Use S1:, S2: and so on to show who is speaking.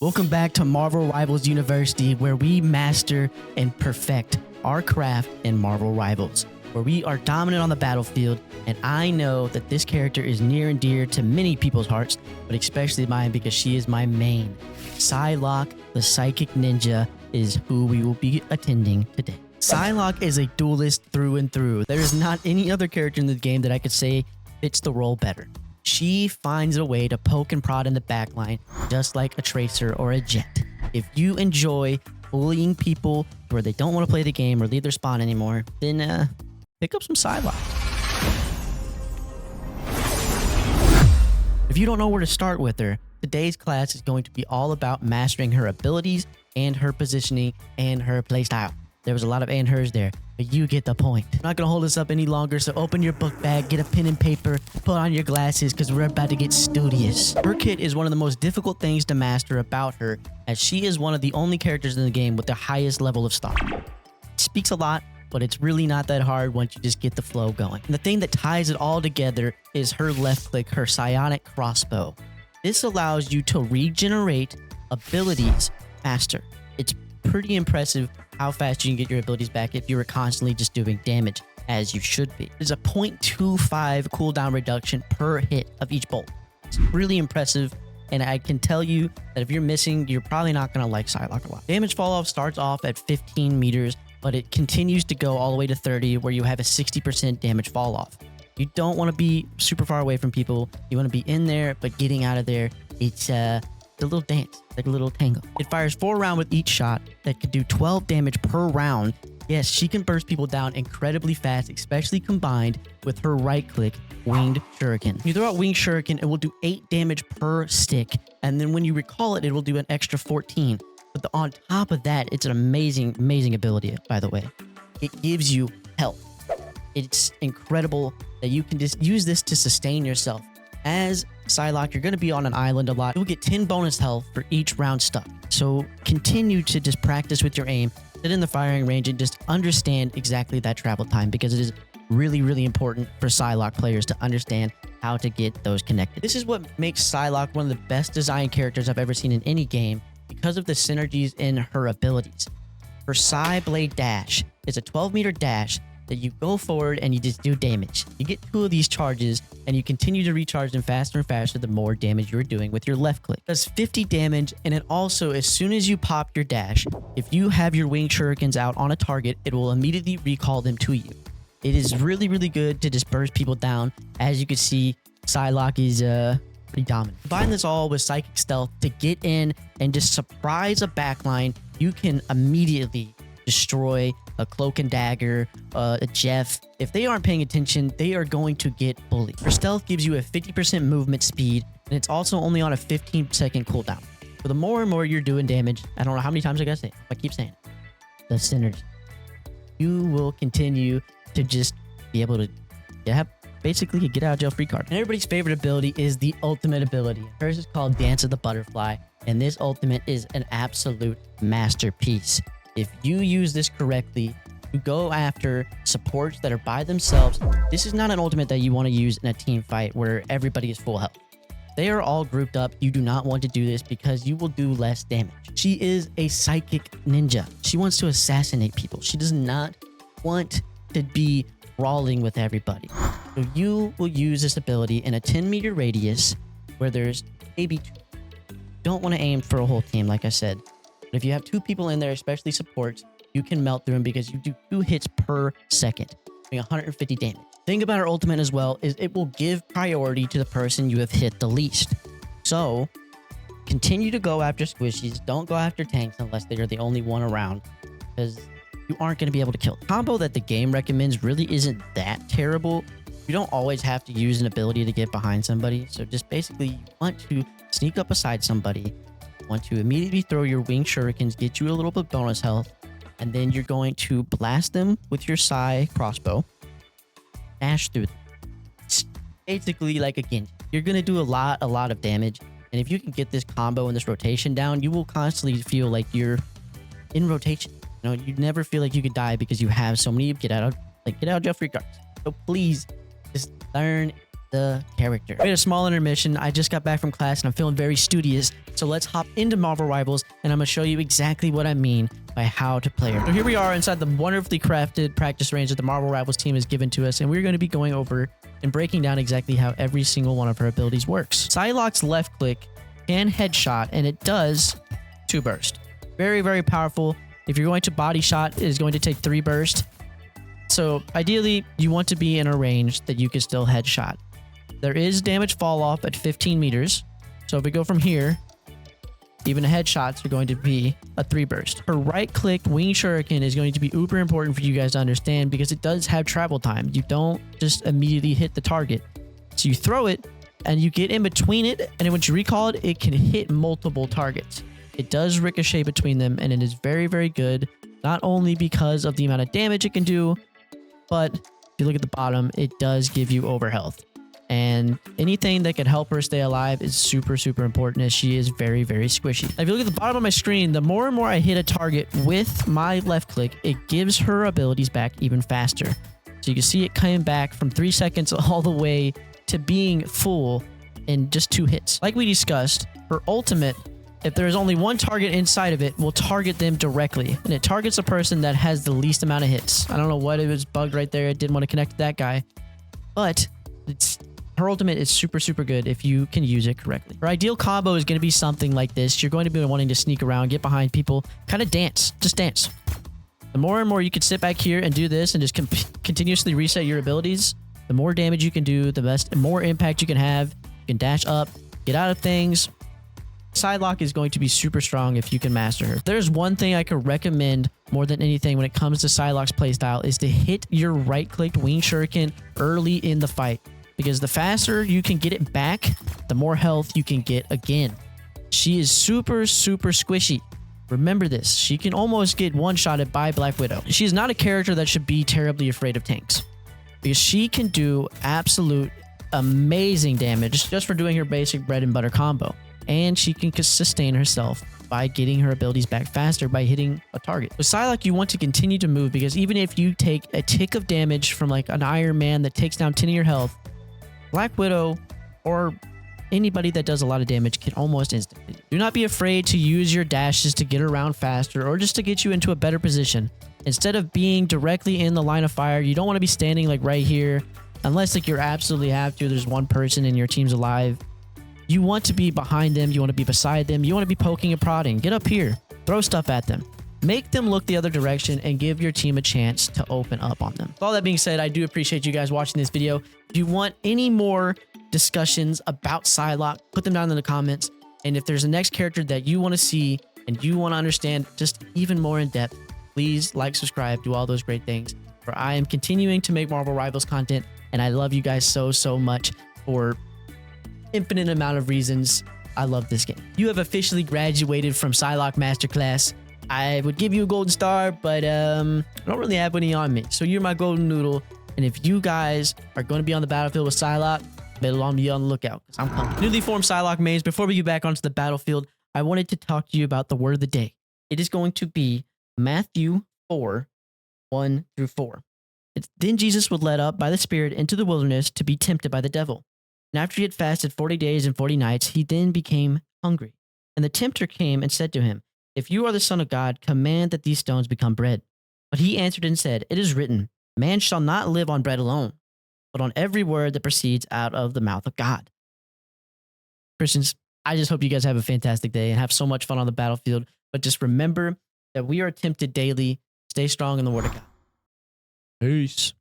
S1: Welcome back to Marvel Rivals University, where we master and perfect our craft in Marvel Rivals, where we are dominant on the battlefield, and I know that this character is near and dear to many people's hearts, but especially mine because she is my main. Psylocke, the Psychic Ninja, is who we will be attending today. Psylocke is a duelist through and through. There is not any other character in the game that I could say fits the role better. She finds a way to poke and prod in the backline, just like a Tracer or a Jet. If you enjoy bullying people where they don't want to play the game or leave their spawn anymore, then pick up some Psylocke. If you don't know where to start with her, today's class is going to be all about mastering her abilities and her positioning and her playstyle. There was a lot of and hers there, but you get the point. I'm not going to hold this up any longer, so open your book bag, get a pen and paper, put on your glasses, because we're about to get studious. Her kit is one of the most difficult things to master about her, as she is one of the only characters in the game with the highest level of stock. It speaks a lot, but it's really not that hard once you just get the flow going. And the thing that ties it all together is her left click, her Psionic Crossbow. This allows you to regenerate abilities faster. It's pretty impressive how fast you can get your abilities back if you were constantly just doing damage, as you should be. There's a 0.25 cooldown reduction per hit of each bolt. It's really impressive, and I can tell you that if you're missing, you're probably not going to like Psylocke a lot. Damage fall off starts off at 15 meters, but it continues to go all the way to 30, where you have a 60% damage fall off. You don't want to be super far away from people. You want to be in there, but getting out of there, it's a little dance, like a little tango. It fires 4 rounds with each shot that could do 12 damage per round. Yes, she can burst people down incredibly fast, especially combined with her right-click Winged Shuriken. You throw out Winged Shuriken, it will do 8 damage per stick, and then when you recall it, it will do an extra 14. But on top of that, it's an amazing, amazing ability, by the way. It gives you health. It's incredible that you can just use this to sustain yourself. As Psylocke, you're going to be on an island a lot. You'll get 10 bonus health for each round stuck. So continue to just practice with your aim, sit in the firing range, and just understand exactly that travel time, because it is really, really important for Psylocke players to understand how to get those connected. This is what makes Psylocke one of the best designed characters I've ever seen in any game, because of the synergies in her abilities. Her Psi-Blade Dash is a 12-meter dash that you go forward and you just do damage. You get 2 of these charges and you continue to recharge them faster and faster the more damage you're doing with your left click. It does 50 damage, and it also, as soon as you pop your dash, if you have your Winged Shurikens out on a target, it will immediately recall them to you. It is really, really good to just burst people down. As you can see, Psylocke is pretty dominant. Combine this all with Psychic Stealth to get in and just surprise a backline. You can immediately destroy a Cloak and Dagger, a Jeff. If they aren't paying attention, they are going to get bullied. Her stealth gives you a 50% movement speed, and it's also only on a 15-second cooldown. So the more and more you're doing damage, I don't know how many times I gotta say it, I keep saying it, the synergy. You will continue to just be able to basically get out of jail free card. And everybody's favorite ability is the ultimate ability. Hers is called Dance of the Butterfly, and this ultimate is an absolute masterpiece. If you use this correctly, you go after supports that are by themselves. This is not an ultimate that you want to use in a team fight where everybody is full health. They are all grouped up. You do not want to do this because you will do less damage. She is a psychic ninja. She wants to assassinate people. She does not want to be brawling with everybody. So you will use this ability in a 10-meter radius where there's maybe 2. You don't want to aim for a whole team, like I said. If you have 2 people in there, especially supports, you can melt through them because you do 2 hits per second, doing 150 damage. The thing about our ultimate as well is it will give priority to the person you have hit the least. So continue to go after squishies. Don't go after tanks unless they are the only one around, because you aren't going to be able to kill. The combo that the game recommends really isn't that terrible. You don't always have to use an ability to get behind somebody. So just basically you want to sneak up beside somebody, want to immediately throw your Winged Shurikens, get you a little bit bonus health, and then you're going to blast them with your Psi crossbow, dash through them. It's basically like a Genji. You're going to do a lot of damage, and if you can get this combo and this rotation down, you will constantly feel like you're in rotation. You know, you never feel like you could die because you have so many get out of jail free cards. So please just learn the character. We had a small intermission. I just got back from class and I'm feeling very studious. So let's hop into Marvel Rivals and I'm going to show you exactly what I mean by how to play her. So here we are inside the wonderfully crafted practice range that the Marvel Rivals team has given to us. And we're going to be going over and breaking down exactly how every single one of her abilities works. Psylocke's left click can headshot and it does 2 burst. Very, very powerful. If you're going to body shot, it is going to take 3 burst. So ideally, you want to be in a range that you can still headshot. There is damage fall off at 15 meters. So if we go from here, even headshots are going to be a 3 burst. Her right click wing shuriken is going to be uber important for you guys to understand because it does have travel time. You don't just immediately hit the target. So you throw it and you get in between it, and then once you recall it, it can hit multiple targets. It does ricochet between them, and it is very, very good, not only because of the amount of damage it can do, but if you look at the bottom, it does give you overhealth. And anything that can help her stay alive is super, super important as she is very, very squishy. If you look at the bottom of my screen, the more and more I hit a target with my left click, it gives her abilities back even faster. So you can see it coming back from 3 seconds all the way to being full in just 2 hits. Like we discussed, her ultimate, if there is only one target inside of it, will target them directly. And it targets a person that has the least amount of hits. I don't know what, it was bugged right there. It didn't want to connect to that guy. But her ultimate is super, super good if you can use it correctly. Her ideal combo is going to be something like this. You're going to be wanting to sneak around, get behind people, kind of dance. Just dance. The more and more you can sit back here and do this and just continuously reset your abilities, the more damage you can do, the more impact you can have. You can dash up, get out of things. Psylocke is going to be super strong if you can master her. There's one thing I could recommend more than anything when it comes to Psylocke's playstyle is to hit your right-clicked wing shuriken early in the fight. Because the faster you can get it back, the more health you can get again. She is super, super squishy. Remember this. She can almost get one-shotted by Black Widow. She is not a character that should be terribly afraid of tanks. Because she can do absolute amazing damage just for doing her basic bread and butter combo. And she can sustain herself by getting her abilities back faster by hitting a target. With Psylocke, you want to continue to move because even if you take a tick of damage from like an Iron Man that takes down 10 of your health, Black Widow or anybody that does a lot of damage can almost instantly. Do not be afraid to use your dashes to get around faster or just to get you into a better position. Instead of being directly in the line of fire, you don't want to be standing like right here unless like you absolutely have to. There's one person and your team's alive. You want to be behind them. You want to be beside them. You want to be poking and prodding. Get up here. Throw stuff at them. Make them look the other direction and give your team a chance to open up on them. With all that being said, I do appreciate you guys watching this video. If you want any more discussions about Psylocke, put them down in the comments. And if there's a next character that you want to see and you want to understand just even more in depth, please like, subscribe, do all those great things. For I am continuing to make Marvel Rivals content, and I love you guys so, so much for infinite amount of reasons. I love this game. You have officially graduated from Psylocke Masterclass. I would give you a golden star, but I don't really have any on me. So you're my golden noodle. And if you guys are going to be on the battlefield with Psylocke, better be on the lookout because I'm coming. Newly formed Psylocke mains, before we get back onto the battlefield, I wanted to talk to you about the word of the day. It is going to be Matthew 4, 1 through 4. Then Jesus was led up by the Spirit into the wilderness to be tempted by the devil. And after he had fasted 40 days and 40 nights, he then became hungry. And the tempter came and said to him, "If you are the Son of God, command that these stones become bread." But he answered and said, "It is written, man shall not live on bread alone, but on every word that proceeds out of the mouth of God." Christians, I just hope you guys have a fantastic day and have so much fun on the battlefield. But just remember that we are tempted daily. Stay strong in the Word of God. Peace.